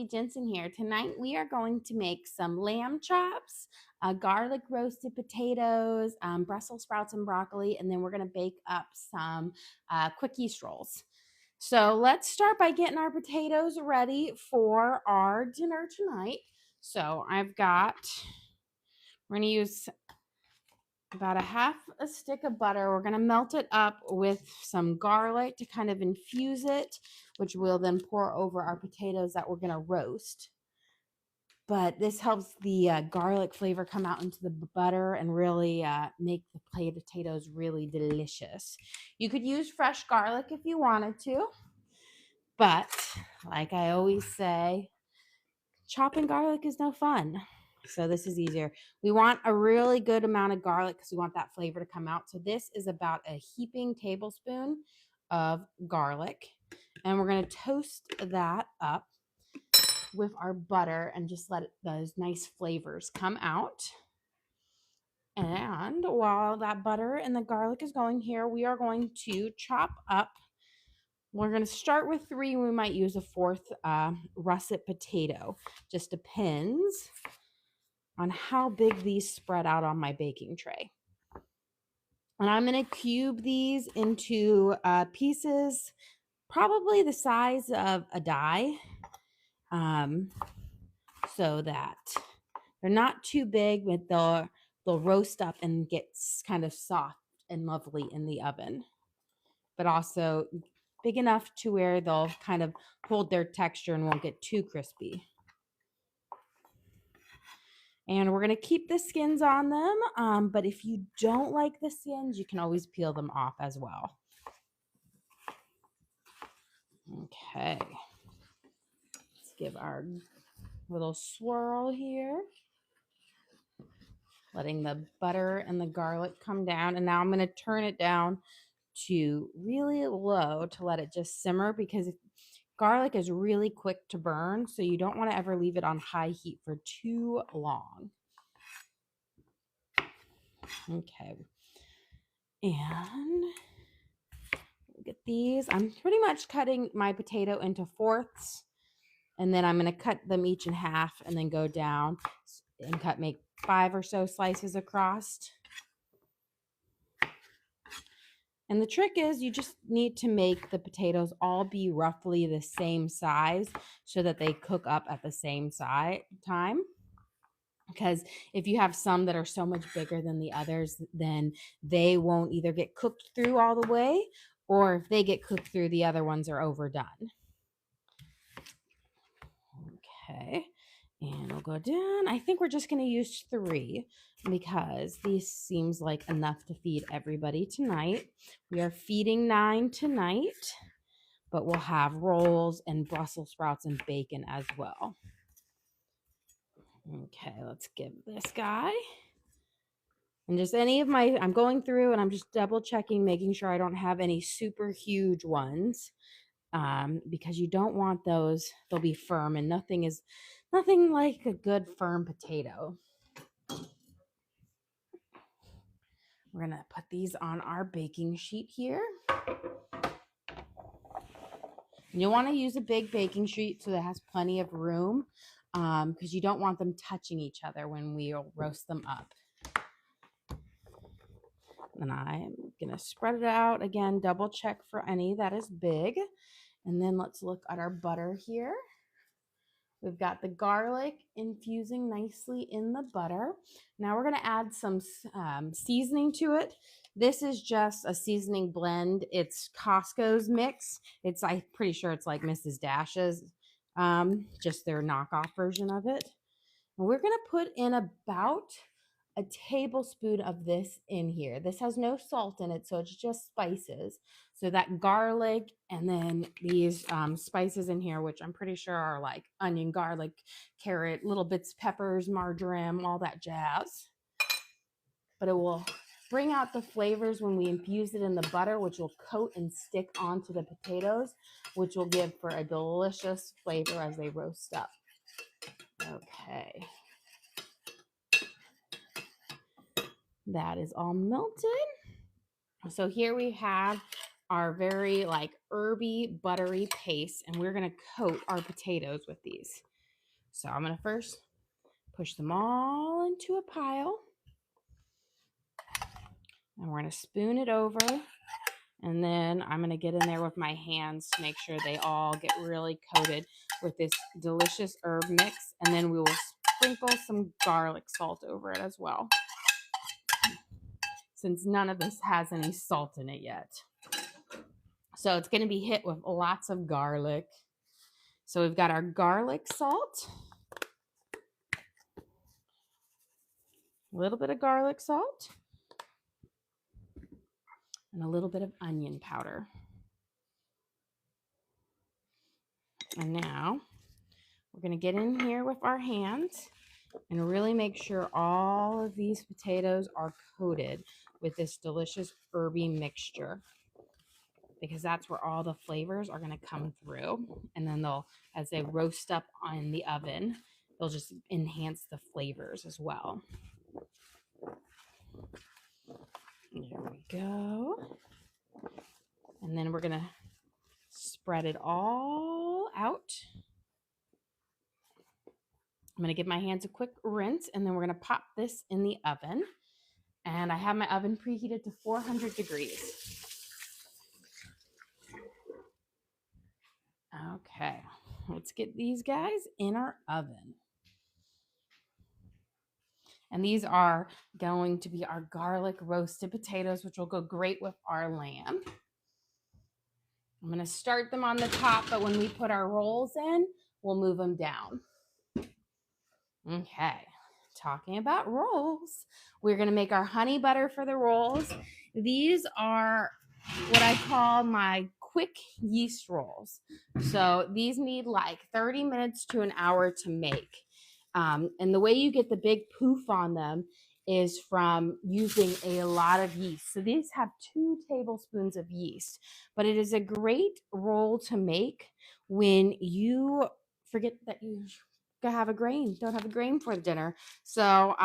Jensen here. Tonight we are going to make some lamb chops, garlic roasted potatoes, Brussels sprouts and broccoli, and then we're going to bake up some quick yeast rolls. So let's start by getting our potatoes ready for our dinner tonight. So we're going to use about a half a stick of butter. We're going to melt it up with some garlic to kind of infuse it, which we'll then pour over our potatoes that we're going to roast. But this helps the garlic flavor come out into the butter and really make the potatoes really delicious. You could use fresh garlic if you wanted to, but like I always say, chopping garlic is no fun. So this is easier. We want a really good amount of garlic because we want that flavor to come out. So this is about a heaping tablespoon of garlic. And we're going to toast that up with our butter and just let those nice flavors come out. And while that butter and the garlic is going here, we are going to chop up. We're going to start with 3. We might use a 4th russet potato. Just depends on how big these spread out on my baking tray. And I'm going to cube these into pieces, probably the size of a die, so that they're not too big, but they'll roast up and get kind of soft and lovely in the oven, but also big enough to where they'll kind of hold their texture and won't get too crispy. And we're going to keep the skins on them, but if you don't like the skins, you can always peel them off as well. Okay. Let's give our little swirl here. Letting the butter and the garlic come down. And now I'm going to turn it down to really low to let it just simmer, because garlic is really quick to burn, so you don't want to ever leave it on high heat for too long. Okay. And look at these. I'm pretty much cutting my potato into 4ths, and then I'm going to cut them each in half and then go down and make 5 or so slices across. And the trick is you just need to make the potatoes all be roughly the same size so that they cook up at the same time. Because if you have some that are so much bigger than the others, then they won't either get cooked through all the way, or if they get cooked through, the other ones are overdone. Okay, and we'll go down. I think we're just going to use 3 because these seems like enough to feed everybody tonight. We are feeding 9 tonight, but we'll have rolls and Brussels sprouts and bacon as well. Okay, let's give this guy. And just I'm going through and I'm just double checking, making sure I don't have any super huge ones, because you don't want those. They'll be firm, and nothing like a good firm potato. We're going to put these on our baking sheet here. And you'll want to use a big baking sheet so that it has plenty of room, because you don't want them touching each other when we roast them up. And I'm going to spread it out again, double check for any that is big. And then let's look at our butter here. We've got the garlic infusing nicely in the butter. Now we're going to add some seasoning to it. This is just a seasoning blend. It's Costco's mix. I'm pretty sure it's like Mrs. Dash's, just their knockoff version of it. And we're going to put in about a tablespoon of this in here. This has no salt in it, so it's just spices. So that garlic and then these spices in here, which I'm pretty sure are like onion, garlic, carrot, little bits, peppers, marjoram, all that jazz. But it will bring out the flavors when we infuse it in the butter, which will coat and stick onto the potatoes, which will give for a delicious flavor as they roast up. Okay. That is all melted. So here we have our very like herby, buttery paste, and we're gonna coat our potatoes with these. So I'm gonna first push them all into a pile, and we're gonna spoon it over, and then I'm gonna get in there with my hands to make sure they all get really coated with this delicious herb mix, and then we will sprinkle some garlic salt over it as well, since none of this has any salt in it yet. So it's gonna be hit with lots of garlic. So we've got our garlic salt, a little bit of garlic salt, and a little bit of onion powder. And now we're going to get in here with our hands and really make sure all of these potatoes are coated with this delicious herby mixture, because that's where all the flavors are going to come through. And then they'll, as they roast up on the oven, they'll just enhance the flavors as well. There we go. And then we're going to spread it all out. I'm going to give my hands a quick rinse, and then we're going to pop this in the oven. And I have my oven preheated to 400 degrees. Okay, let's get these guys in our oven. And these are going to be our garlic roasted potatoes, which will go great with our lamb. I'm going to start them on the top, but when we put our rolls in, we'll move them down. Okay, talking about rolls, we're going to make our honey butter for the rolls. These are what I call my quick yeast rolls. So these need like 30 minutes to an hour to make. And the way you get the big poof on them is from using a lot of yeast. So these have 2 tablespoons of yeast, but it is a great roll to make when you forget that you don't have a grain for dinner. So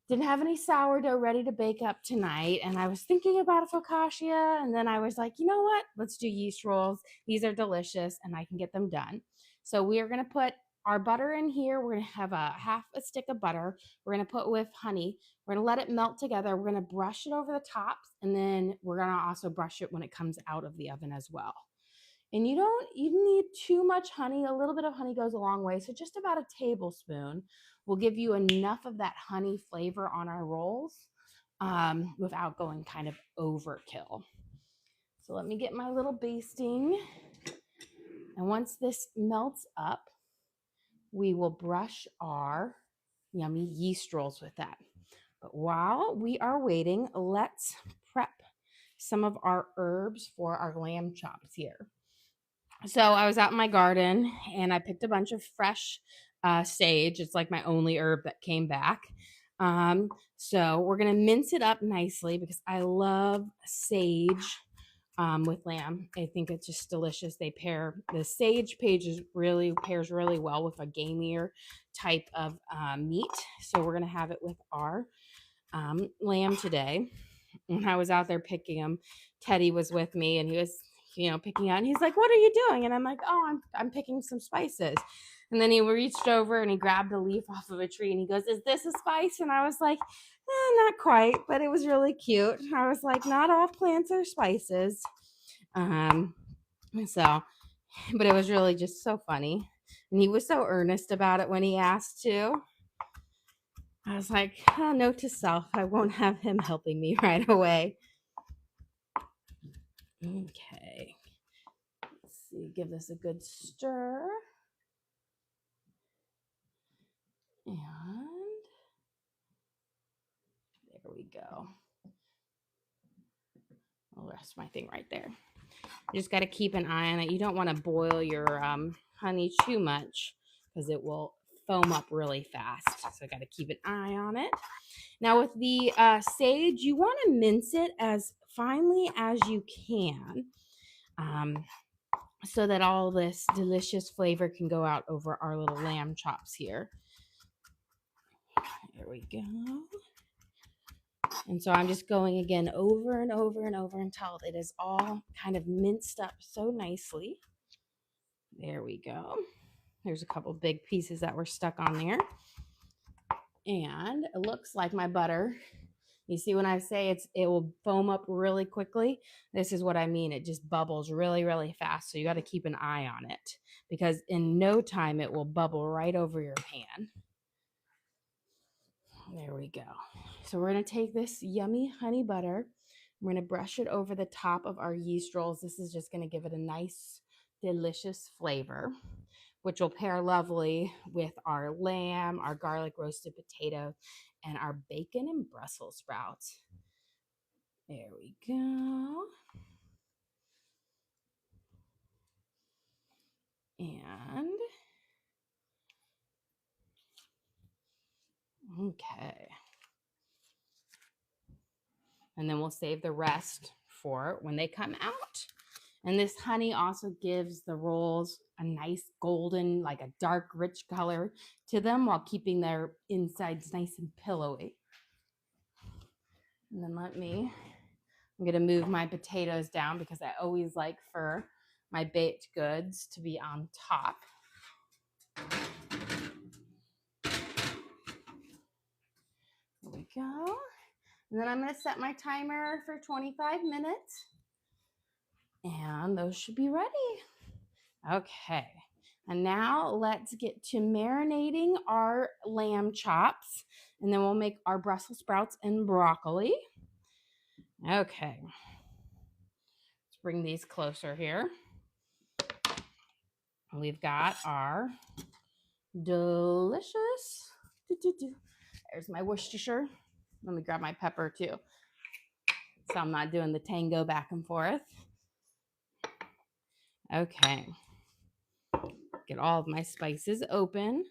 didn't have any sourdough ready to bake up tonight, and I was thinking about a focaccia, and then I was like, you know what? Let's do yeast rolls. These are delicious, and I can get them done. So we are going to put our butter in here. We're going to have a half a stick of butter. We're going to put with honey. We're going to let it melt together. We're going to brush it over the tops, and then we're going to also brush it when it comes out of the oven as well. And you don't even need too much honey. A little bit of honey goes a long way. So just about a tablespoon will give you enough of that honey flavor on our rolls without going kind of overkill. So let me get my little basting. And once this melts up, we will brush our yummy yeast rolls with that. But while we are waiting, let's prep some of our herbs for our lamb chops here. So I was out in my garden and I picked a bunch of fresh sage. It's like my only herb that came back. So we're going to mince it up nicely because I love sage with lamb. I think it's just delicious. The sage pairs really well with a gamier type of meat. So we're going to have it with our lamb today. When I was out there picking them, Teddy was with me and he was picking out, and he's like, what are you doing? And I'm like, oh, I'm picking some spices. And then he reached over and he grabbed a leaf off of a tree and he goes, is this a spice? And I was like, not quite, but it was really cute. I was like, not all plants are spices. But it was really just so funny. And he was so earnest about it when he asked to. I was like, note to self, I won't have him helping me right away. Okay. Let's see, give this a good stir. And there we go. I'll rest my thing right there. You just got to keep an eye on it. You don't want to boil your honey too much because it will foam up really fast. So I got to keep an eye on it. Now with the sage, you want to mince it as finely as you can so that all this delicious flavor can go out over our little lamb chops here. There we go. And so I'm just going again over and over and over until it is all kind of minced up so nicely. There we go. There's a couple big pieces that were stuck on there. And it looks like my butter, you see when I say it will foam up really quickly, this is what I mean. It just bubbles really, really fast. So you got to keep an eye on it because in no time it will bubble right over your pan. There we go. So we're going to take this yummy honey butter. We're going to brush it over the top of our yeast rolls. This is just going to give it a nice, delicious flavor, which will pair lovely with our lamb, our garlic roasted potato, and our bacon and Brussels sprouts. There we go. And okay. And then we'll save the rest for when they come out. And this honey also gives the rolls a nice golden, like a dark, rich color to them while keeping their insides nice and pillowy. And then I'm going to move my potatoes down because I always like for my baked goods to be on top. There we go. And then I'm going to set my timer for 25 minutes. And those should be ready. Okay. And now let's get to marinating our lamb chops. And then we'll make our Brussels sprouts and broccoli. Okay. Let's bring these closer here. We've got our delicious. There's my Worcestershire. Let me grab my pepper too, so I'm not doing the tango back and forth. Okay. Get all of my spices open.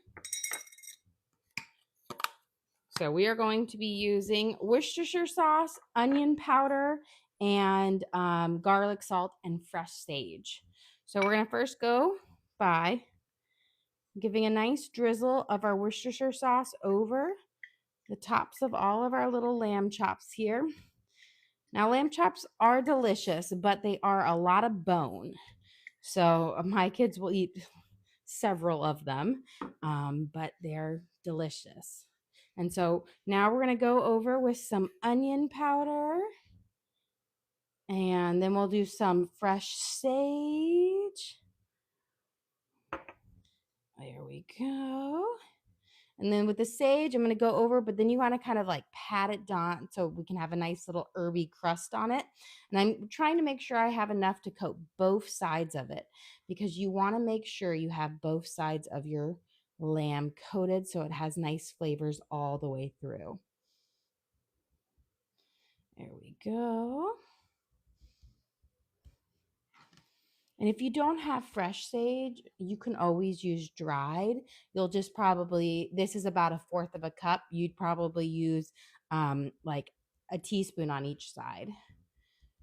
So we are going to be using Worcestershire sauce, onion powder, and garlic salt and fresh sage. So we're going to first go by giving a nice drizzle of our Worcestershire sauce over the tops of all of our little lamb chops here. Now, lamb chops are delicious, but they are a lot of bone. So my kids will eat several of them, but they're delicious. And so now we're going to go over with some onion powder. And then we'll do some fresh sage. There we go. And then with the sage, I'm going to go over, but then you want to kind of like pat it down so we can have a nice little herby crust on it. And I'm trying to make sure I have enough to coat both sides of it because you want to make sure you have both sides of your lamb coated so it has nice flavors all the way through. There we go. And if you don't have fresh sage, you can always use dried. You'll just probably, this is about 1/4 of a cup. You'd probably use like a teaspoon on each side.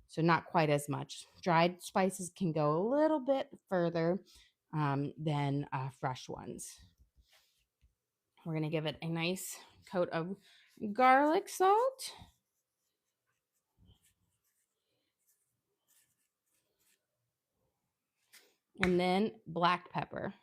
So not quite as much. Dried spices can go a little bit further than fresh ones. We're going to give it a nice coat of garlic salt. And then black pepper.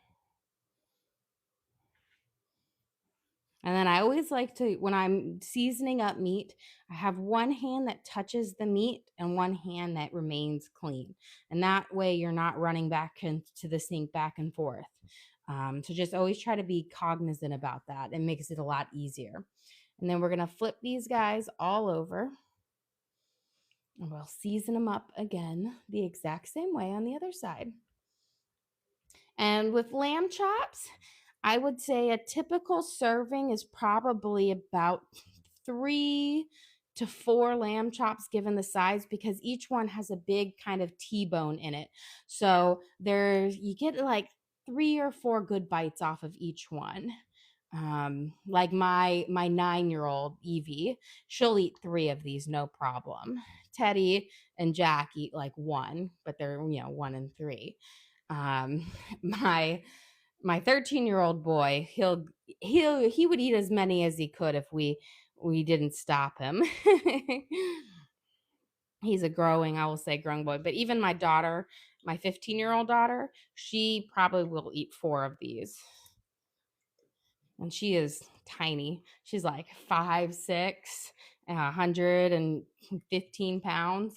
And then I always like to, when I'm seasoning up meat, I have one hand that touches the meat and one hand that remains clean. And that way you're not running back into the sink back and forth. So just always try to be cognizant about that. It makes it a lot easier. And then we're going to flip these guys all over. And we'll season them up again the exact same way on the other side. And with lamb chops, I would say a typical serving is probably about 3 to 4 lamb chops given the size because each one has a big kind of T-bone in it. So you get like 3 or 4 good bites off of each one. Like my 9-year-old Evie, she'll eat 3 of these, no problem. Teddy and Jack eat like 1, but they're 1 and 3. My 13-year-old boy, he would eat as many as he could if we we didn't stop him. He's a growing, I will say growing boy. But even my daughter, my 15-year-old daughter, she probably will eat 4 of these. And she is tiny. She's like 5'6", 115 pounds.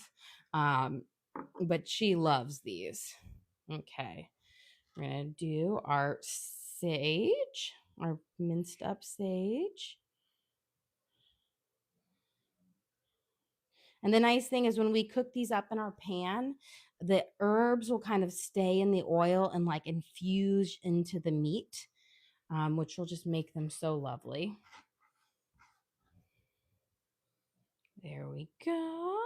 But she loves these. Okay. We're going to do our sage, our minced up sage. And the nice thing is when we cook these up in our pan, the herbs will kind of stay in the oil and like infuse into the meat, which will just make them so lovely. There we go.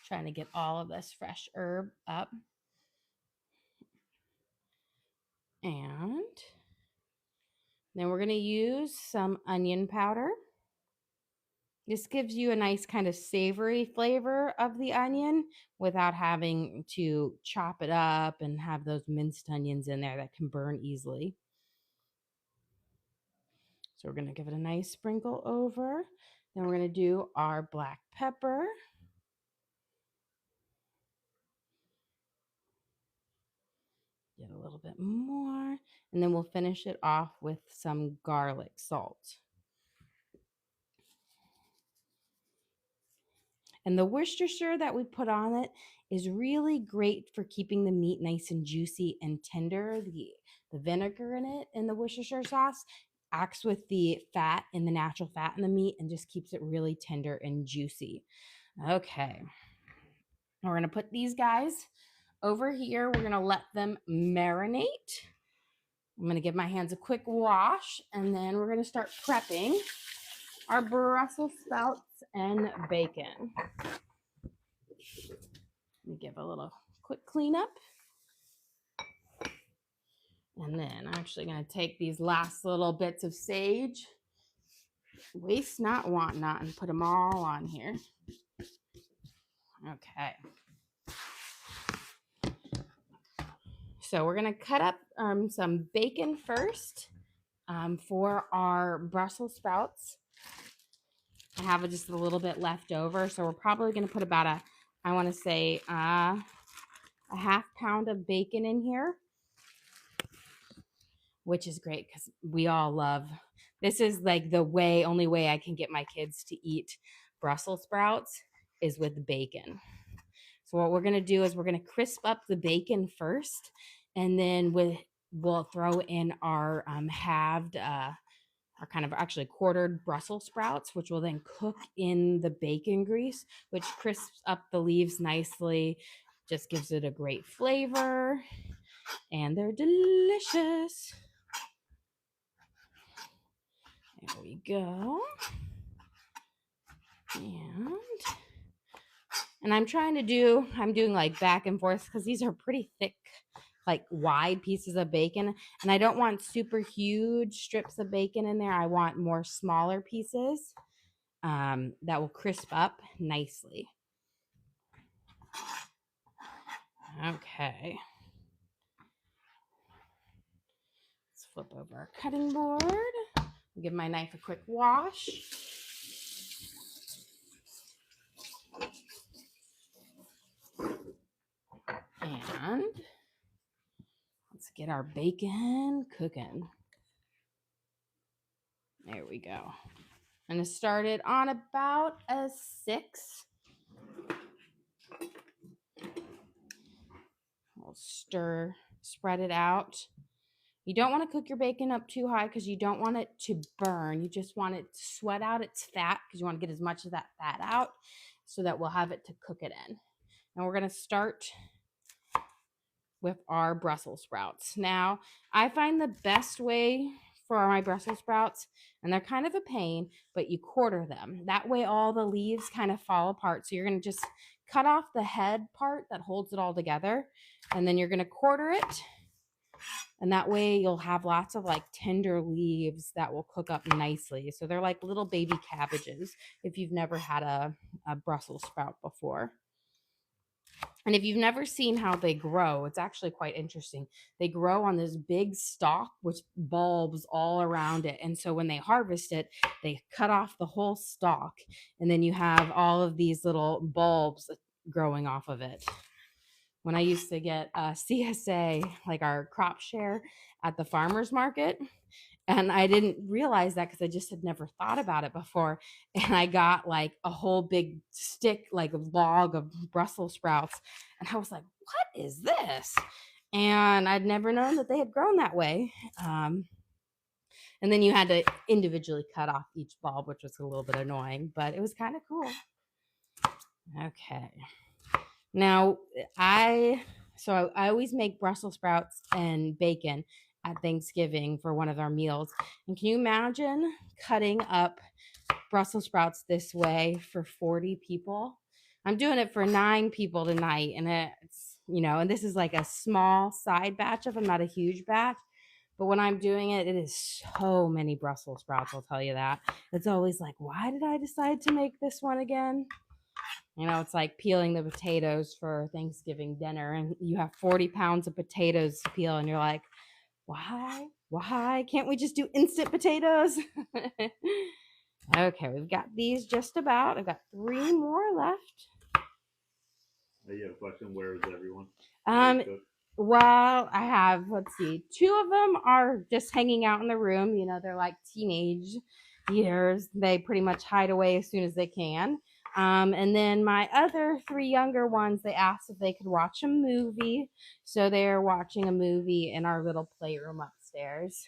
Trying to get all of this fresh herb up. And then we're going to use some onion powder. This gives you a nice kind of savory flavor of the onion without having to chop it up and have those minced onions in there that can burn easily. So we're going to give it a nice sprinkle over. Then we're going to do our black pepper. Get a little bit more. And then we'll finish it off with some garlic salt. And the Worcestershire that we put on it is really great for keeping the meat nice and juicy and tender. The vinegar in it in the Worcestershire sauce acts with the fat and the natural fat in the meat and just keeps it really tender and juicy. Okay. We're going to put these guys over here. We're going to let them marinate. I'm going to give my hands a quick wash, and then we're going to start prepping our Brussels sprouts and bacon. Let me give a little quick cleanup. And then I'm actually going to take these last little bits of sage, waste not, want not, and put them all on here. Okay. So we're going to cut up some bacon first for our Brussels sprouts. I have just a little bit left over, so we're probably going to put about I want to say a half pound of bacon in here, which is great because we all love, this is like the only way I can get my kids to eat Brussels sprouts is with bacon. So what we're going to do is we're going to crisp up the bacon first, and then we'll throw in our halved, our kind of actually quartered Brussels sprouts, which will then cook in the bacon grease, which crisps up the leaves nicely, just gives it a great flavor, and they're delicious. There we go. And I'm doing like back and forth because these are pretty thick, like wide pieces of bacon. And I don't want super huge strips of bacon in there. I want more smaller pieces that will crisp up nicely. Okay. Let's flip over our cutting board. Give my knife a quick wash. And let's get our bacon cooking. There we go. I'm going to start it on about a 6. We'll spread it out. You don't want to cook your bacon up too high because you don't want it to burn. You just want it to sweat out its fat because you want to get as much of that fat out so that we'll have it to cook it in. And we're going to start with our Brussels sprouts. Now, I find the best way for my Brussels sprouts, and they're kind of a pain, but you quarter them. That way all the leaves kind of fall apart. So you're going to just cut off the head part that holds it all together, and then you're going to quarter it. And that way you'll have lots of like tender leaves that will cook up nicely. So they're like little baby cabbages if you've never had a Brussels sprout before. And if you've never seen how they grow, it's actually quite interesting. They grow on this big stalk with bulbs all around it. And so when they harvest it, they cut off the whole stalk. And then you have all of these little bulbs growing off of it. When I used to get CSA, like our crop share at the farmer's market, and I didn't realize that because I just had never thought about it before. And I got like a whole big stick, like a log of Brussels sprouts. And I was like, what is this? And I'd never known that they had grown that way. And then you had to individually cut off each bulb, which was a little bit annoying, but it was kind of cool. Okay. Now, I always make Brussels sprouts and bacon at Thanksgiving for one of our meals. And can you imagine cutting up Brussels sprouts this way for 40 people? I'm doing it for 9 people tonight, and it's, and this is like a small side batch of them, not a huge batch. But when I'm doing it, it is so many Brussels sprouts, I'll tell you that. It's always like, why did I decide to make this one again? It's like peeling the potatoes for Thanksgiving dinner, and you have 40 pounds of potatoes to peel, and you're like, why? Why can't we just do instant potatoes? Okay, we've got these just about. I've got 3 more left. You have a question? Where is everyone? Well, I have, let's see, 2 of them are just hanging out in the room. They're like teenage years. They pretty much hide away as soon as they can. And then my other 3 younger ones, they asked if they could watch a movie. So they're watching a movie in our little playroom upstairs.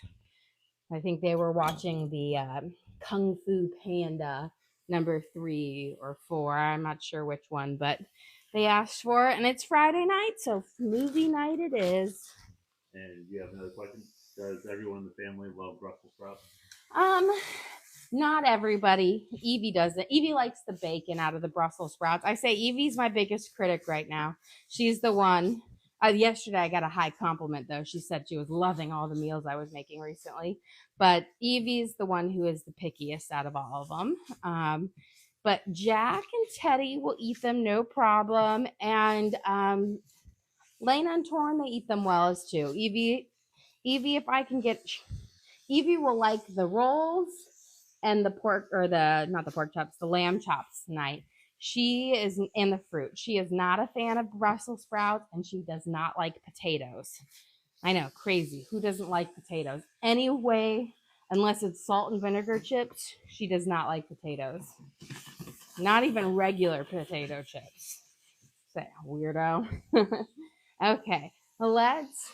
I think they were watching the Kung Fu Panda number 3 or 4. I'm not sure which one, but they asked for it, and it's Friday night, so movie night it is. And you have another question? Does everyone in the family love Brussels sprouts? Not everybody. Evie doesn't. Evie likes the bacon out of the Brussels sprouts. I say Evie's my biggest critic right now. She's the one. Yesterday I got a high compliment though. She said she was loving all the meals I was making recently. But Evie's the one who is the pickiest out of all of them. But Jack and Teddy will eat them no problem. And Lena and Torn, they eat them well as too. Evie, if I can get, Evie will like the rolls and the pork, or not the pork chops, the lamb chops tonight. She is in the fruit. She is not a fan of Brussels sprouts, and she does not like potatoes. I know, crazy. Who doesn't like potatoes? Anyway, unless it's salt and vinegar chips, she does not like potatoes. Not even regular potato chips. Say, weirdo. Okay, let's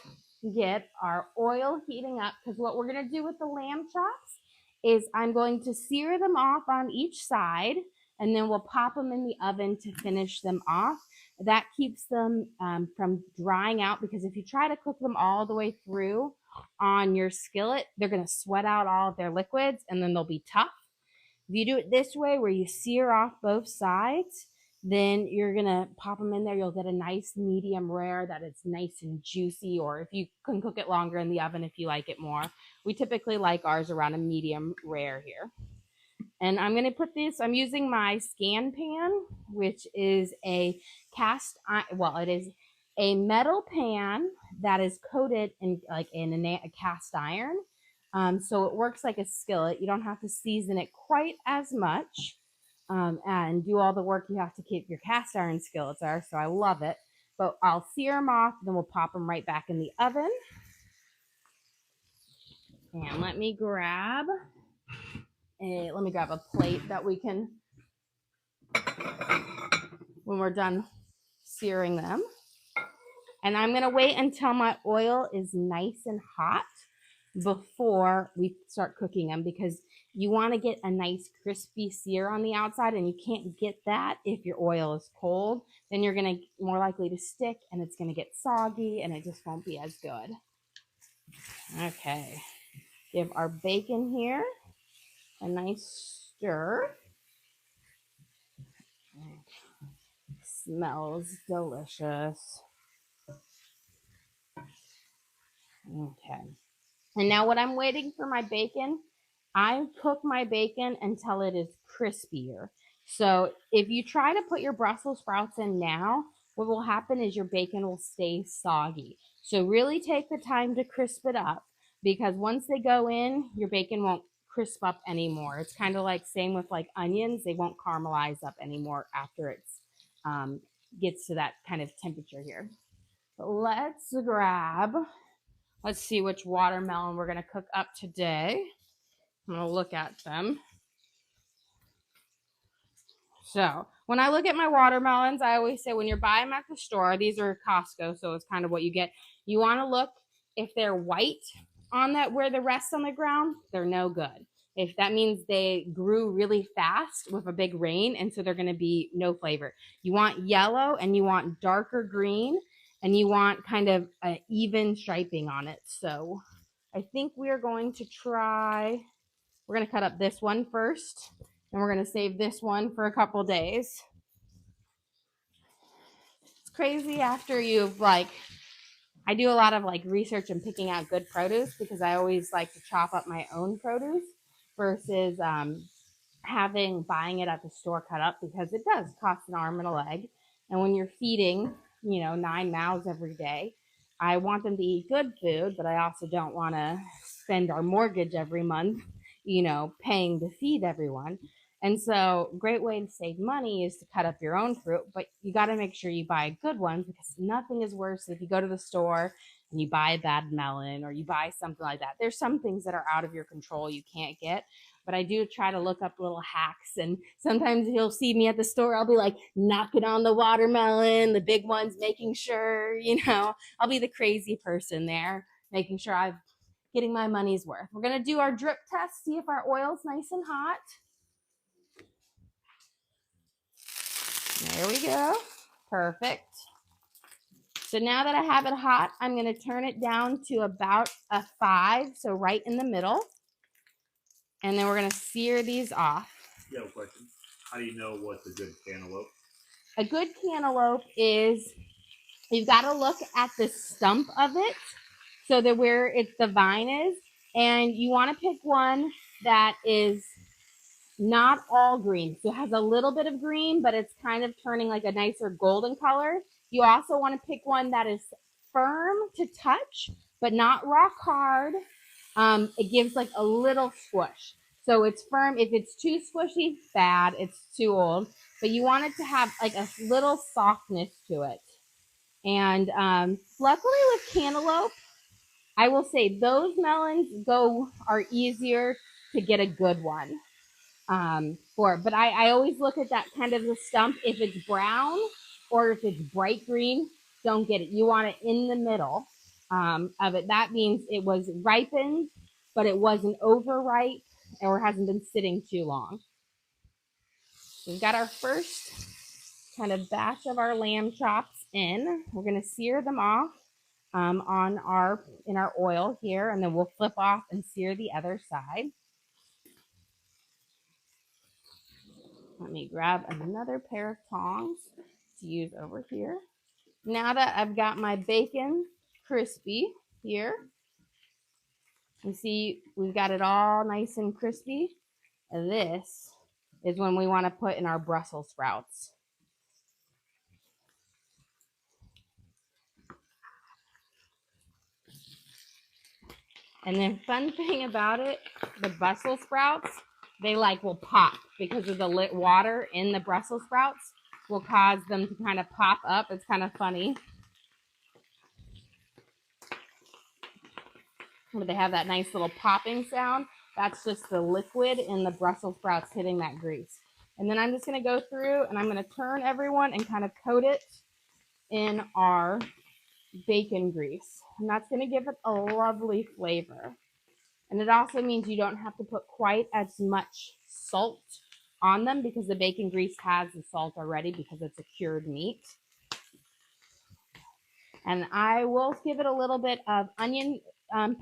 get our oil heating up, because what we're going to do with the lamb chops is I'm going to sear them off on each side, and then we'll pop them in the oven to finish them off. That keeps them from drying out, because if you try to cook them all the way through on your skillet, they're going to sweat out all of their liquids, and then they'll be tough. If you do it this way, where you sear off both sides, then you're going to pop them in there. You'll get a nice medium rare that is nice and juicy, or if you can cook it longer in the oven if you like it more. We typically like ours around a medium rare here. And I'm going to put this, I'm using my Scan Pan, which is a it is a metal pan that is coated in a cast iron. So it works like a skillet. You don't have to season it quite as much. And do all the work you have to keep your cast iron skillets are. So I love it. But I'll sear them off, then we'll pop them right back in the oven. And let me grab a plate that we can, when we're done searing them. And I'm going to wait until my oil is nice and hot before we start cooking them, because you want to get a nice crispy sear on the outside, and you can't get that if your oil is cold. Then you're going to more likely to stick, and it's going to get soggy, and it just won't be as good. Okay, give our bacon here a nice stir. Smells delicious. Okay. And now when I'm waiting for my bacon, I cook my bacon until it is crispier. So if you try to put your Brussels sprouts in now, what will happen is your bacon will stay soggy. So really take the time to crisp it up, because once they go in, your bacon won't crisp up anymore. It's kind of like same with like onions, they won't caramelize up anymore after it's gets to that kind of temperature here. But let's see which watermelon we're gonna cook up today. I'm gonna look at them. So when I look at my watermelons, I always say when you're buying them at the store, these are Costco, so it's kind of what you get. You want to look if they're white on that where the rest on the ground, they're no good. If that means they grew really fast with a big rain, and so they're going to be no flavor. You want yellow, and you want darker green, and you want kind of an even striping on it. So I think we're going to cut up this one first, and we're going to save this one for a couple days. It's crazy after I do a lot of research and picking out good produce, because I always like to chop up my own produce versus buying it at the store cut up, because it does cost an arm and a leg. And when you're feeding, 9 mouths every day, I want them to eat good food, but I also don't want to spend our mortgage every month, paying to feed everyone. And so great way to save money is to cut up your own fruit, but you got to make sure you buy a good one, because nothing is worse if you go to the store and you buy a bad melon or you buy something like that. There's some things that are out of your control you can't get, but I do try to look up little hacks. And sometimes you'll see me at the store, I'll be like knocking on the watermelon, the big ones, making sure, I'll be the crazy person there, making sure I'm getting my money's worth. We're going to do our drip test, see if our oil's nice and hot. There we go. Perfect. So now that I have it hot, I'm going to turn it down to about a 5, so right in the middle. And then we're going to sear these off. You have a question? How do you know what's a good cantaloupe? A good cantaloupe is, you've got to look at the stump of it, so that where the vine is, and you want to pick one that is not all green. So it has a little bit of green, but it's kind of turning like a nicer golden color. You also want to pick one that is firm to touch, but not rock hard. It gives like a little squish. So it's firm. If it's too squishy, bad. It's too old. But you want it to have like a little softness to it. And luckily with cantaloupe, I will say those melons are easier to get a good one. But I always look at that kind of the stump. If it's brown or if it's bright green, don't get it. You want it in the middle of it. That means it was ripened, but it wasn't overripe or hasn't been sitting too long. We've got our first kind of batch of our lamb chops in. We're going to sear them off in our oil here, and then we'll flip off and sear the other side. Let me grab another pair of tongs to use over here. Now that I've got my bacon crispy here, you see we've got it all nice and crispy. And this is when we want to put in our Brussels sprouts. And then fun thing about it, the Brussels sprouts, they will pop because of the lit water in the Brussels sprouts will cause them to kind of pop up. It's kind of funny. But they have that nice little popping sound. That's just the liquid in the Brussels sprouts hitting that grease. And then I'm just going to go through and I'm going to turn everyone and kind of coat it in our bacon grease. And that's going to give it a lovely flavor. And it also means you don't have to put quite as much salt on them because the bacon grease has the salt already because it's a cured meat. And I will give it a little bit of onion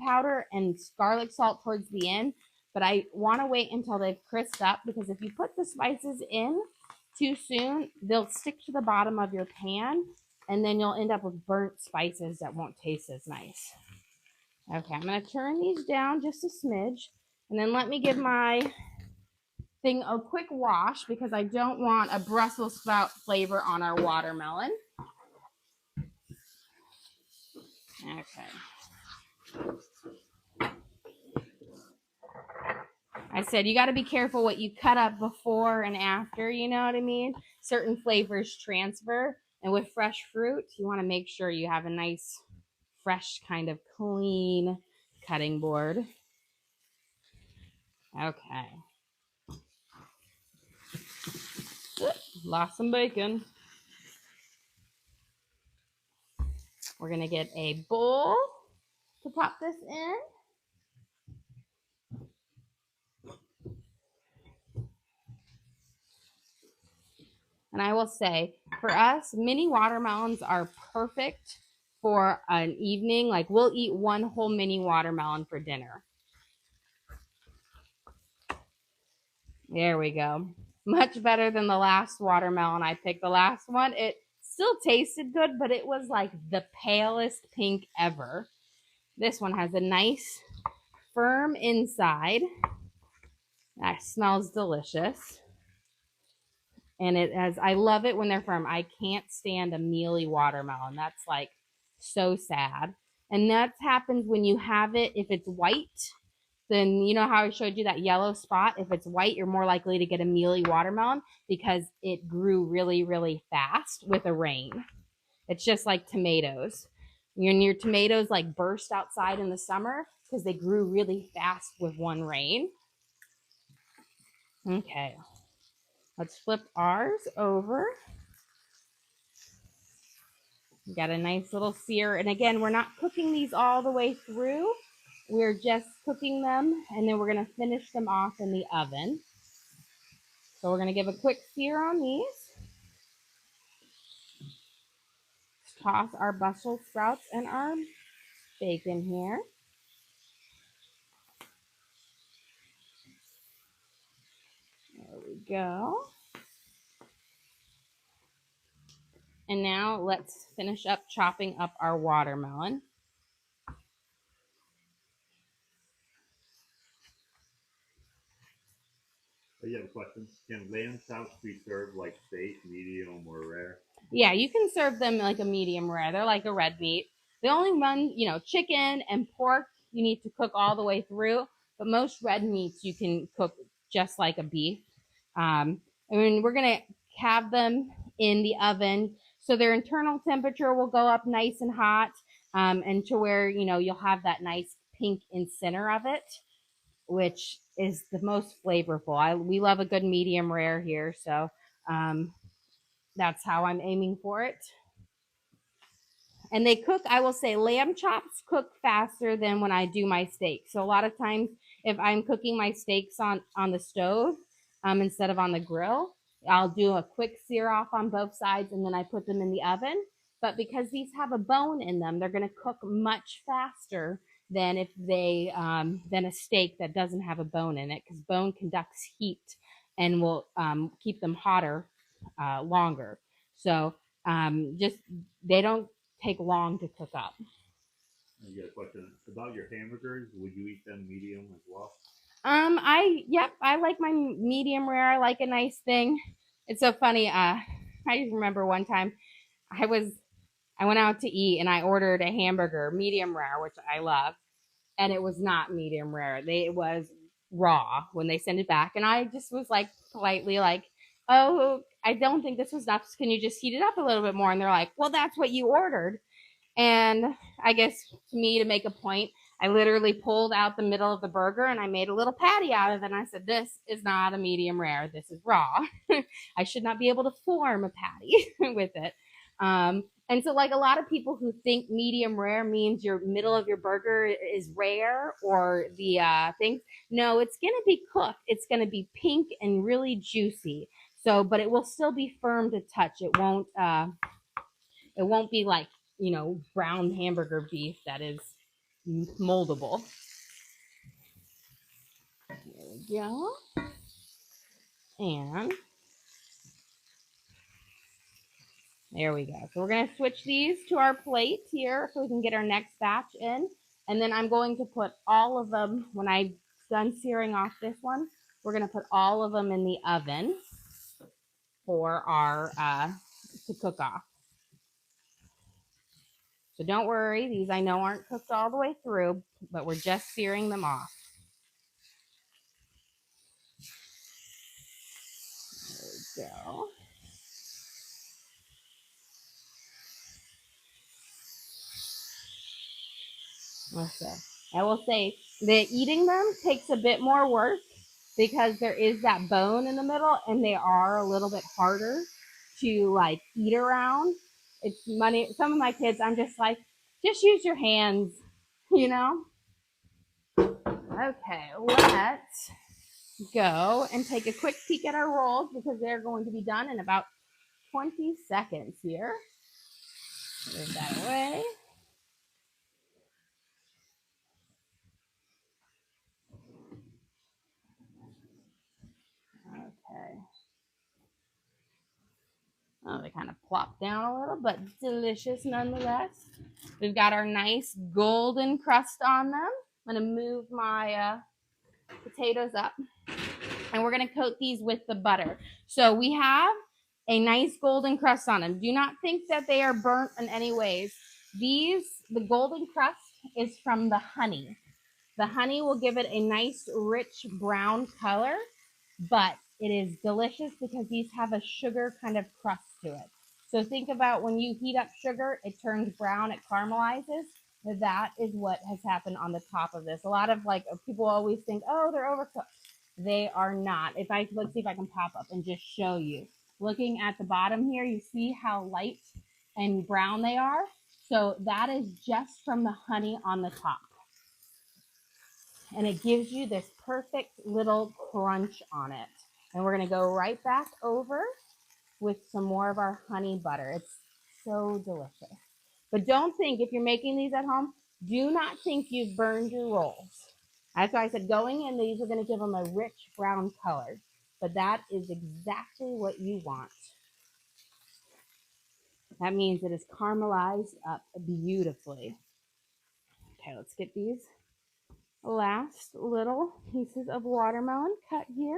powder and garlic salt towards the end, but I want to wait until they've crisped up, because if you put the spices in too soon, they'll stick to the bottom of your pan, and then you'll end up with burnt spices that won't taste as nice. Okay, I'm going to turn these down just a smidge, and then let me give my thing a quick wash because I don't want a Brussels sprout flavor on our watermelon. Okay. I said you got to be careful what you cut up before and after, you know what I mean? Certain flavors transfer, and with fresh fruit, you want to make sure you have a nice, fresh, kind of clean cutting board. Okay. Lost some bacon. We're going to get a bowl to pop this in. And I will say, for us, mini watermelons are perfect for an evening. Like, we'll eat one whole mini watermelon for dinner. There we go. Much better than the last watermelon I picked. The last one, it still tasted good, but it was like the palest pink ever. This one has a nice, firm inside. That smells delicious. And it has, I love it when they're firm. I can't stand a mealy watermelon. That's like so sad. And that happens when you have it, if it's white, then you know how I showed you that yellow spot? If it's white, you're more likely to get a mealy watermelon because it grew really, really fast with a rain. It's just like tomatoes. When your tomatoes like burst outside in the summer because they grew really fast with one rain. Okay, let's flip ours over. We got a nice little sear. And again, we're not cooking these all the way through. We're just cooking them, and then we're going to finish them off in the oven. So we're going to give a quick sear on these. Toss our Brussels sprouts and our bacon here. There we go. And now let's finish up chopping up our watermelon. You have a question? Can lamb chops be served like steak, medium or rare? Yeah, you can serve them like a medium rare. They're like a red meat. The only one, chicken and pork, you need to cook all the way through. But most red meats you can cook just like a beef. And we're going to have them in the oven. So their internal temperature will go up nice and hot, and to where, you'll have that nice pink in center of it, which is the most flavorful. We love a good medium rare here. So that's how I'm aiming for it. And they cook, I will say, lamb chops cook faster than when I do my steak. So a lot of times, if I'm cooking my steaks on the stove instead of on the grill, I'll do a quick sear off on both sides, and then I put them in the oven. But because these have a bone in them, they're going to cook much faster than if they than a steak that doesn't have a bone in it, because bone conducts heat and will keep them hotter longer. So just they don't take long to cook up. You got a question about your hamburgers. Would you eat them medium as well? I like my medium rare. I like a nice thing. It's so funny. I remember one time I went out to eat and I ordered a hamburger, medium rare, which I love, and it was not medium rare. It was raw when they sent it back, and I just was like politely like, "Oh, I don't think this was enough. Can you just heat it up a little bit more?" And they're like, "Well, that's what you ordered." And I guess to me, to make a point, I literally pulled out the middle of the burger and I made a little patty out of it. And I said, "This is not a medium rare. This is raw. I should not be able to form a patty with it." And so, like, a lot of people who think medium rare means your middle of your burger is rare or the things. No, it's going to be cooked. It's going to be pink and really juicy. So, but it will still be firm to touch. It won't be like, brown hamburger beef that is moldable. There we go. And there we go. So we're going to switch these to our plate here so we can get our next batch in. And then I'm going to put all of them, when I'm done searing off this one, we're going to put all of them in the oven for our, to cook off. So don't worry, these I know aren't cooked all the way through, but we're just searing them off. There we go. Okay. I will say that eating them takes a bit more work because there is that bone in the middle and they are a little bit harder to like eat around. It's money. Some of my kids, I'm just like, just use your hands, you know? Okay, let's go and take a quick peek at our rolls because they're going to be done in about 20 seconds here. Move that away. Okay. Oh, they kind of plop down a little, but delicious nonetheless. We've got our nice golden crust on them. I'm going to move my potatoes up. And we're going to coat these with the butter. So we have a nice golden crust on them. Do not think that they are burnt in any ways. The golden crust is from the honey. The honey will give it a nice, rich brown color, but it is delicious because these have a sugar kind of crust to it. So think about when you heat up sugar, it turns brown, it caramelizes. That is what has happened on the top of this. A lot of people always think, oh, they're overcooked. They are not. Let's see if I can pop up and just show you. Looking at the bottom here, you see how light and brown they are. So that is just from the honey on the top. And it gives you this perfect little crunch on it. And we're going to go right back over with some more of our honey butter. It's so delicious. But don't think, if you're making these at home, do not think you've burned your rolls. That's why I said going in, these are going to give them a rich brown color. But that is exactly what you want. That means it is caramelized up beautifully. Okay, let's get these last little pieces of watermelon cut here.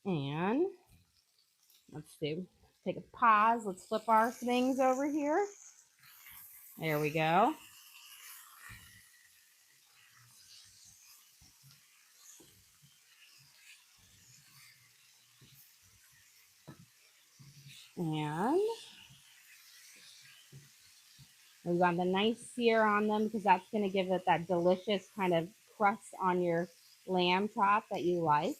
And let's do, take a pause. Let's flip our things over here. There we go. And we've got the nice sear on them because that's going to give it that delicious kind of crust on your lamb chop that you like.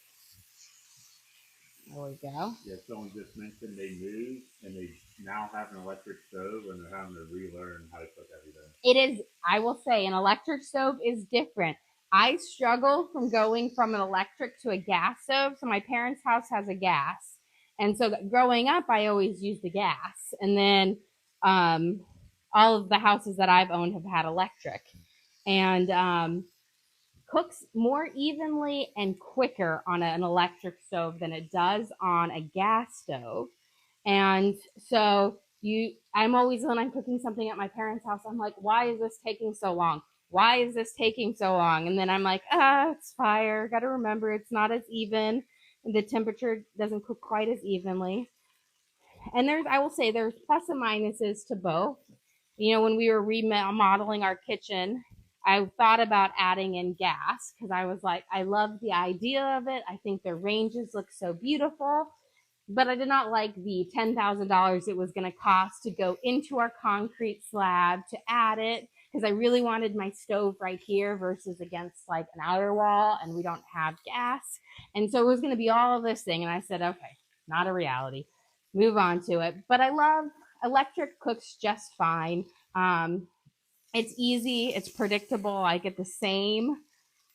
There we go. Yeah, someone just mentioned they moved and they now have an electric stove and they're having to relearn how to cook everything. It is, I will say, an electric stove is different. I struggle from going from an electric to a gas stove. So my parents' house has a gas. And so growing up, I always used the gas. And then all of the houses that I've owned have had electric. And cooks more evenly and quicker on an electric stove than it does on a gas stove. And so I'm always, when I'm cooking something at my parents' house, I'm like, why is this taking so long? Why is this taking so long? And then I'm like, it's fire. Got to remember, it's not as even. The temperature doesn't cook quite as evenly. And I will say there's plus and minuses to both. You know, when we were remodeling our kitchen, I thought about adding in gas because I was like, I love the idea of it. I think the ranges look so beautiful. But I did not like the $10,000 it was going to cost to go into our concrete slab to add it because I really wanted my stove right here versus against like an outer wall, and we don't have gas. And so it was going to be all of this thing. And I said, okay, not a reality. Move on to it. But I love electric cooks just fine. It's easy. It's predictable. I get the same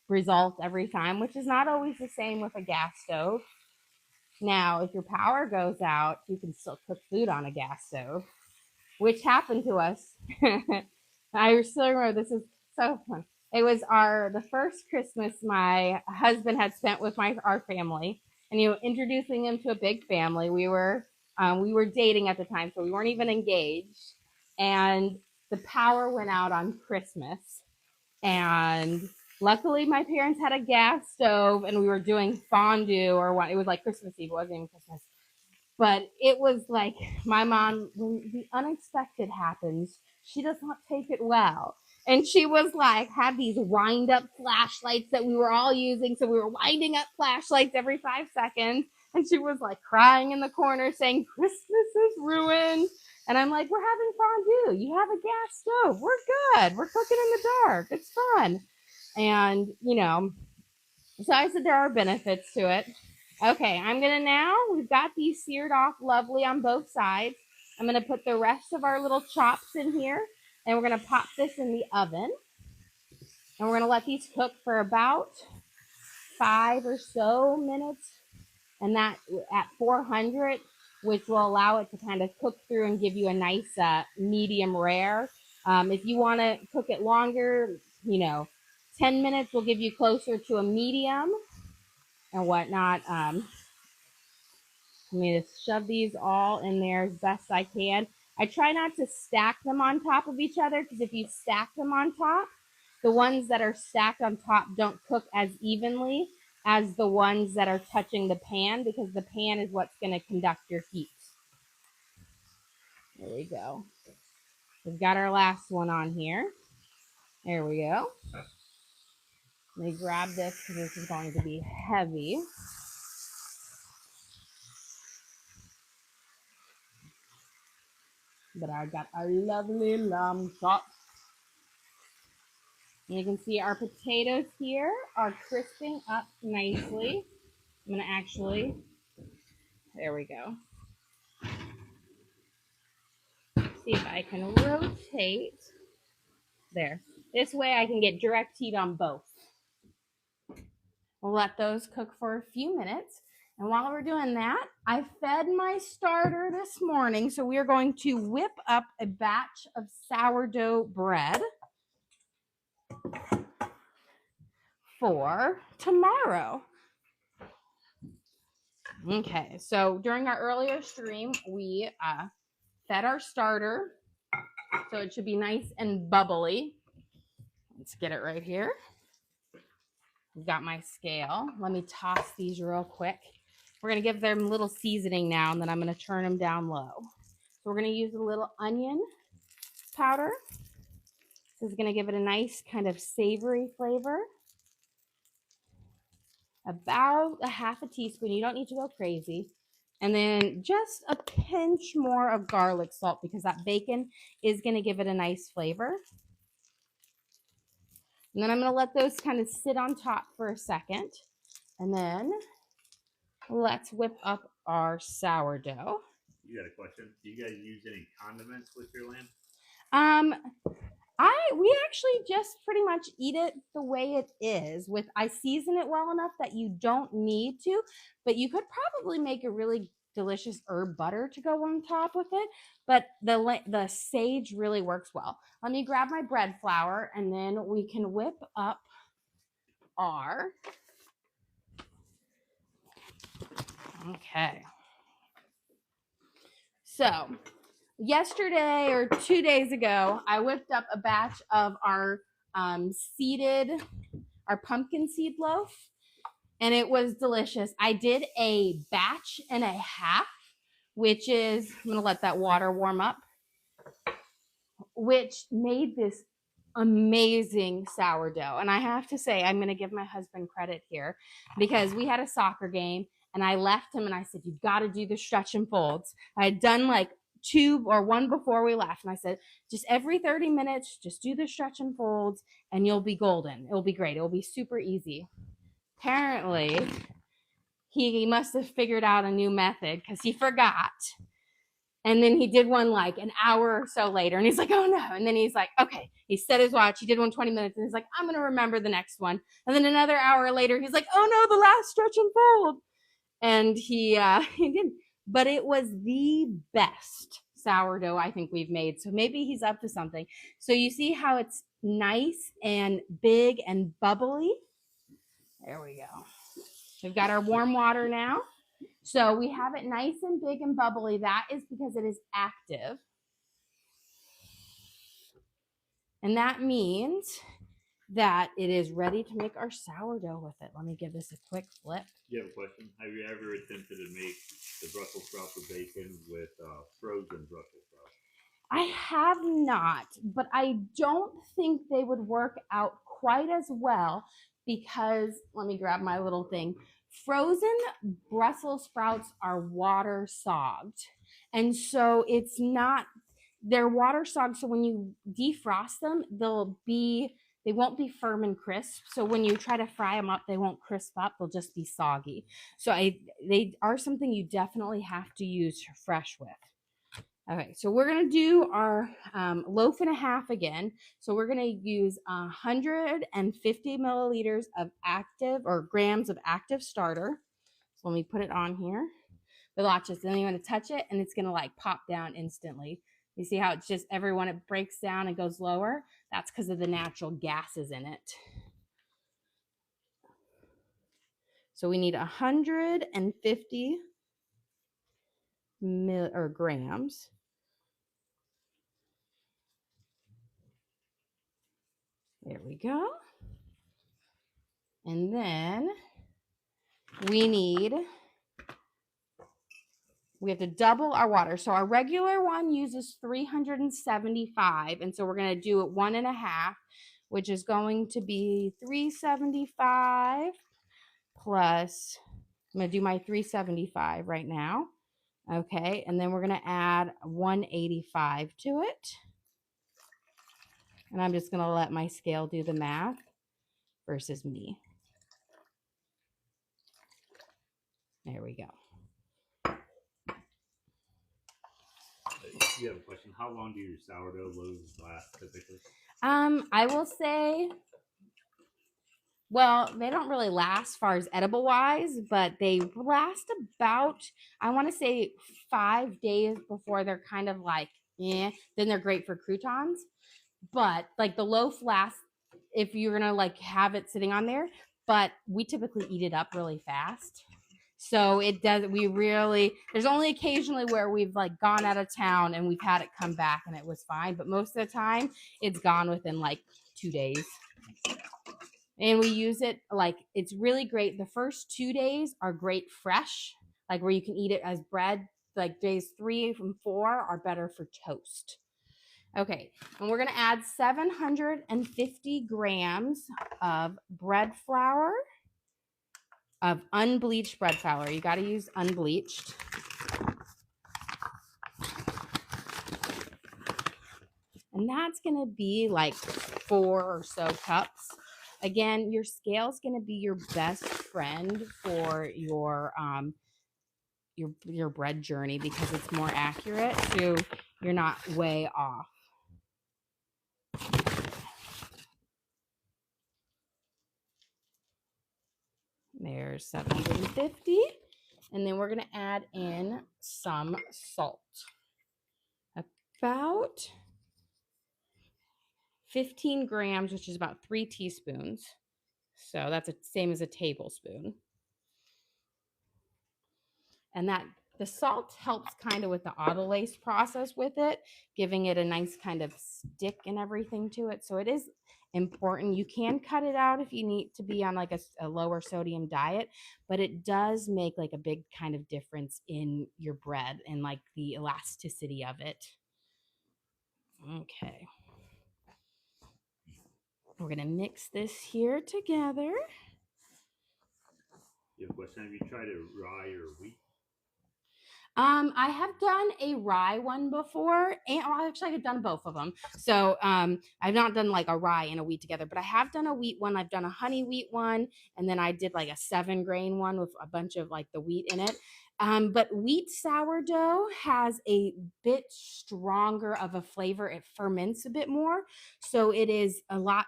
result every time, which is not always the same with a gas stove. Now, if your power goes out, you can still cook food on a gas stove, which happened to us. I still remember, this is so fun. It was the first Christmas my husband had spent with our family, and introducing him to a big family. We were dating at the time, so we weren't even engaged. And the power went out on Christmas, and Luckily, my parents had a gas stove and we were doing fondue or what. It was like Christmas Eve. It wasn't even Christmas. But it was like my mom, when the unexpected happens, she does not take it well. And she was like, had these wind up flashlights that we were all using. So we were winding up flashlights every 5 seconds. And she was like crying in the corner saying, Christmas is ruined. And I'm like, we're having fondue. You have a gas stove. We're good. We're cooking in the dark. It's fun. And, so I said there are benefits to it. Okay, I'm gonna now, we've got these seared off lovely on both sides. I'm gonna put the rest of our little chops in here and we're gonna pop this in the oven. And we're gonna let these cook for about 5 or so minutes. And that at 400, which will allow it to kind of cook through and give you a nice medium rare. If you wanna cook it longer, 10 minutes will give you closer to a medium and whatnot. I'm going to shove these all in there as best I can. I try not to stack them on top of each other because if you stack them on top, the ones that are stacked on top don't cook as evenly as the ones that are touching the pan because the pan is what's going to conduct your heat. There we go. We've got our last one on here. There we go. Let me grab this because this is going to be heavy. But I got a lovely lamb chop. And you can see our potatoes here are crisping up nicely. I'm going to actually, there we go. See if I can rotate. There. This way I can get direct heat on both. We'll let those cook for a few minutes. And while we're doing that, I fed my starter this morning. So we are going to whip up a batch of sourdough bread for tomorrow. Okay, so during our earlier stream, we fed our starter. So it should be nice and bubbly. Let's get it right here. I've got my scale. Let me toss these real quick. We're going to give them a little seasoning now, and then I'm going to turn them down low. So we're going to use a little onion powder. This is going to give it a nice kind of savory flavor. About a half a teaspoon. You don't need to go crazy. And then just a pinch more of garlic salt because that bacon is going to give it a nice flavor. And then I'm going to let those kind of sit on top for a second. And then let's whip up our sourdough. You got a question? Do you guys use any condiments with your lamb? We actually just pretty much eat it the way it is. I season it well enough that you don't need to, but you could probably make a really delicious herb butter to go on top with it. But the sage really works well. Let me grab my bread flour and then we can whip up our. Okay. So yesterday or 2 days ago, I whipped up a batch of our our pumpkin seed loaf, and it was delicious. I did a batch and a half, which is, I'm going to let that water warm up, which made this amazing sourdough. And I have to say, I'm going to give my husband credit here because we had a soccer game and I left him and I said, you've got to do the stretch and folds. I had done like 2 or 1 before we left. And I said, just every 30 minutes, just do the stretch and folds and you'll be golden. It'll be great. It'll be super easy. Apparently, he must have figured out a new method because he forgot. And then he did one like an hour or so later. And he's like, oh no. And then he's like, okay. He set his watch. He did one 20 minutes. And he's like, I'm going to remember the next one. And then another hour later, he's like, oh no, the last stretch and fold. And he did. But it was the best sourdough I think we've made. So maybe he's up to something. So you see how it's nice and big and bubbly? There we go. We've got our warm water now. So we have it nice and big and bubbly. That is because it is active. And that means that it is ready to make our sourdough with it. Let me give this a quick flip. You have a question? Have you ever attempted to make the Brussels sprouts with bacon with frozen Brussels sprouts? I have not, but I don't think they would work out quite as well because let me grab my little thing. Frozen Brussels sprouts are water sogged. And so it's not, they're water sogged. So when you defrost them, they won't be firm and crisp. So when you try to fry them up, they won't crisp up. They'll just be soggy. So they are something you definitely have to use fresh with. Okay, so we're gonna do our loaf and a half again. So we're gonna use 150 milliliters of active or grams of active starter. So let me put it on here. But watch this, then you're gonna touch it and it's gonna like pop down instantly. You see how it's just everyone it breaks down and goes lower? That's because of the natural gases in it. So we need 150 grams. There we go. And then we have to double our water. So our regular one uses 375. And so we're going to do it 1.5, which is going to be 375 plus, I'm going to do my 375 right now. Okay. And then we're going to add 185 to it. And I'm just going to let my scale do the math versus me. There we go. You have a question. How long do your sourdough loaves last typically? I will say, well, they don't really last as far as edible wise, but they last about, I want to say 5 days before they're kind of like, then they're great for croutons. But like the loaf lasts if you're gonna like have it sitting on there, but we typically eat it up really fast. So it does, there's only occasionally where we've like gone out of town and we've had it come back and it was fine. But most of the time it's gone within like 2 days. And we use it like, it's really great. The first 2 days are great fresh, like where you can eat it as bread. Like days 3 and 4 are better for toast. Okay, and we're gonna add 750 grams of bread flour, of unbleached bread flour. You gotta use unbleached. And that's gonna be like 4 or so cups. Again, your scale is gonna be your best friend for your bread journey because it's more accurate, so you're not way off. There's 750. And then we're going to add in some salt. About 15 grams, which is about 3 teaspoons. So that's the same as a tablespoon. And the salt helps kind of with the autolyse process with it, giving it a nice kind of stick and everything to it. So it is important. You can cut it out if you need to be on like a lower sodium diet, but it does make like a big kind of difference in your bread and like the elasticity of it. Okay. We're going to mix this here together. You have a question? Have you tried a rye or wheat? I have done a rye one before, and actually I've done both of them. So I've not done like a rye and a wheat together, but I have done a wheat one. I've done a honey wheat one, and then I did like a 7 grain one with a bunch of like the wheat in it. But wheat sourdough has a bit stronger of a flavor. It ferments a bit more, so it is a lot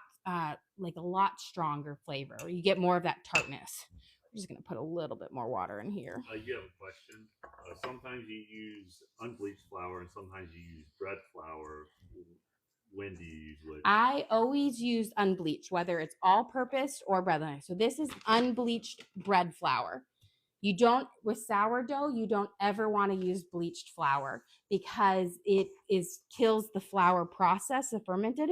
stronger flavor. You get more of that tartness. I'm just going to put a little bit more water in here. You have a question. Sometimes you use unbleached flour and sometimes you use bread flour. When do you use which? I always use unbleached, whether it's all-purpose or bread. So this is unbleached bread flour. You don't, with sourdough, you don't ever want to use bleached flour because it kills the flour process of fermented.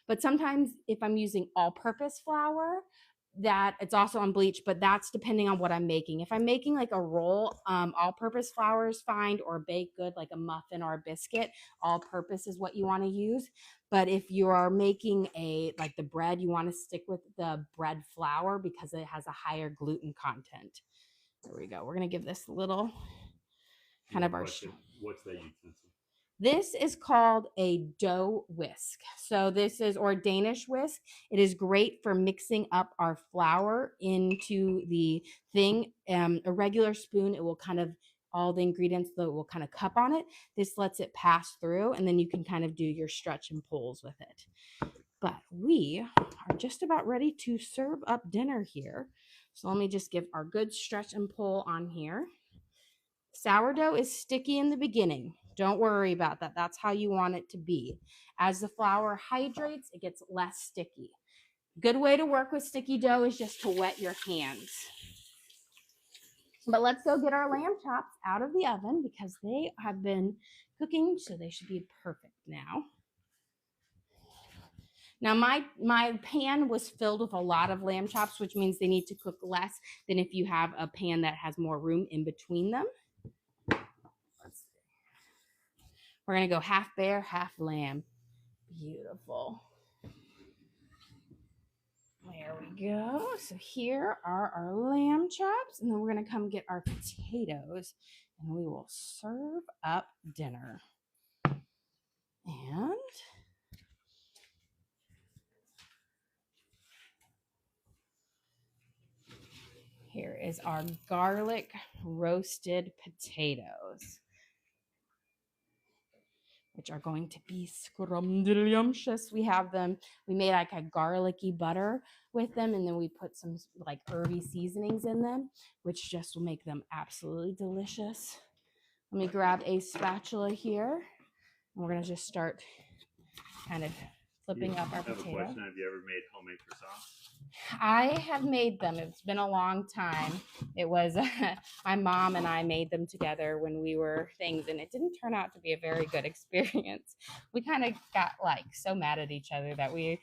But sometimes if I'm using all-purpose flour, that it's also unbleached, but that's depending on what I'm making. If I'm making like a roll, all-purpose flour is fine, or a baked good like a muffin or a biscuit, all-purpose is what you want to use. But if you are making a like the bread, you want to stick with the bread flour because it has a higher gluten content. There we go. We're going to give this a little kind of our. What's that utensil? This is called a dough whisk. So this is, or Danish whisk. It is great for mixing up our flour into the thing. A regular spoon, it will kind of, all the ingredients that will kind of cup on it. This lets it pass through, and then you can kind of do your stretch and pulls with it. But we are just about ready to serve up dinner here. So let me just give our good stretch and pull on here. Sourdough is sticky in the beginning. Don't worry about that. That's how you want it to be. As the flour hydrates, it gets less sticky. Good way to work with sticky dough is just to wet your hands. But let's go get our lamb chops out of the oven because they have been cooking, so they should be perfect now. Now my pan was filled with a lot of lamb chops, which means they need to cook less than if you have a pan that has more room in between them. We're gonna go half bear, half lamb. Beautiful. There we go. So here are our lamb chops, and then we're gonna come get our potatoes, and we will serve up dinner. And here is our garlic roasted potatoes, which are going to be scrumdiddlyumptious. We have them, we made like a garlicky butter with them, and then we put some like herby seasonings in them, which just will make them absolutely delicious. Let me grab a spatula here, and we're gonna just start kind of flipping up our potato. I have a question. Have you ever made homemade croissants? I have made them. It's been a long time. It was my mom and I made them together when we were things, and it didn't turn out to be a very good experience. We kind of got like so mad at each other that we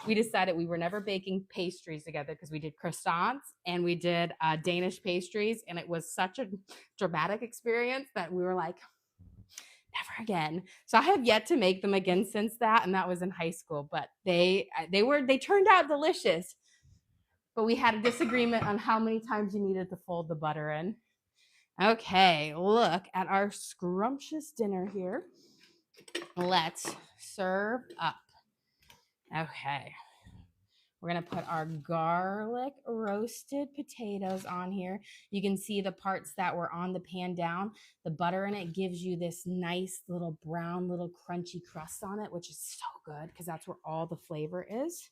decided we were never baking pastries together because we did croissants and we did Danish pastries, and it was such a dramatic experience that we were like, never again. So I have yet to make them again since that, and that was in high school. But they turned out delicious. But we had a disagreement on how many times you needed to fold the butter in. Okay, look at our scrumptious dinner here. Let's serve up. Okay. We're going to put our garlic roasted potatoes on here. You can see the parts that were on the pan down. The butter in it gives you this nice little brown, little crunchy crust on it, which is so good because that's where all the flavor is.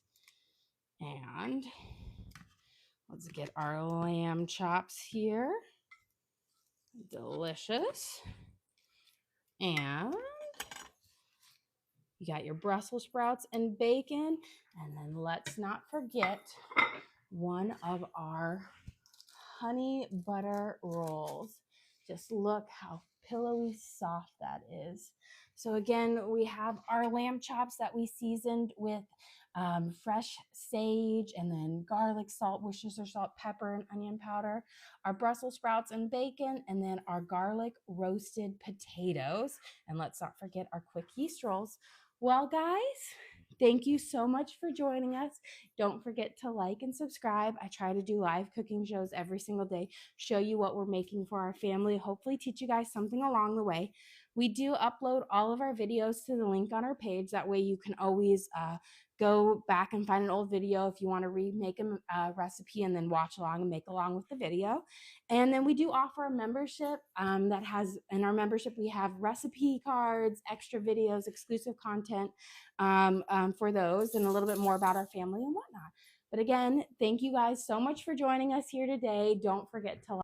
And let's get our lamb chops here. Delicious. And you got your Brussels sprouts and bacon. And then let's not forget one of our honey butter rolls. Just look how pillowy soft that is. So again, we have our lamb chops that we seasoned with fresh sage and then garlic, salt, Worcestershire salt, pepper, and onion powder, our Brussels sprouts and bacon, and then our garlic roasted potatoes. And let's not forget our quick yeast rolls. Well, guys, thank you so much for joining us. Don't forget to like and subscribe. I try to do live cooking shows every single day, show you what we're making for our family, hopefully teach you guys something along the way. We do upload all of our videos to the link on our page. That way you can always go back and find an old video if you want to remake a recipe and then watch along and make along with the video. And then we do offer a membership that has, in our membership, we have recipe cards, extra videos, exclusive content for those, and a little bit more about our family and whatnot. But again, thank you guys so much for joining us here today. Don't forget to